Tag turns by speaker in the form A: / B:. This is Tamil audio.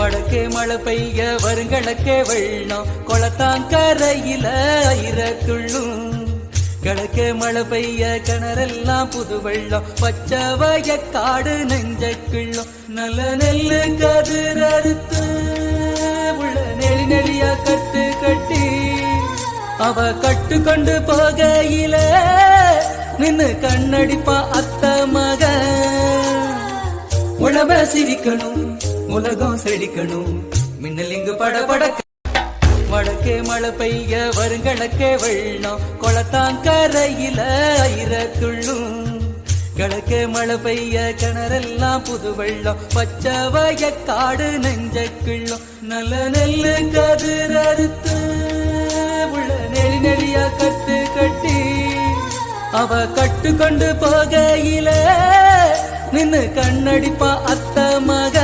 A: வடக்கே மழை பெய்ய வருங்களக்கே வெள்ளம் கொளத்தாங்கரையில ஐரத்துள்ளும் கிழக்கே மழை பெய்ய கிணறெல்லாம் புது வெள்ளம் பச்சை வயக்காடு நெஞ்சக்குள்ளும் நல்ல நெல்லு கதிர் அறுத்து உள்ள நெளி நெளியா கட்டு கட்டி அவ கட்டு கொண்டு போகையில நின்னு கண்ணடிப்பா அத்த மக உழவ சிரிக்கணும் உலகம் செழிக்கணும் மின்னலிங்கு படபட வடக்கே மழை பெய்ய வருங்களக்கே வெள்ளம் கொளத்தாங்கரையில ஐரத்துள்ளும் கிழக்கே மழை பெய்ய கிணறெல்லாம் புது வெள்ளம் பச்சை வயக்காடு நெஞ்சக்குள்ளும் நல்ல நெல்லு கதிர் அறுத்து உள்ள நெளி நெளியா கட்டு கட்டி அவ கட்டு கொண்டு போகையில நின்னு கண்ணடிப்பா அத்த மக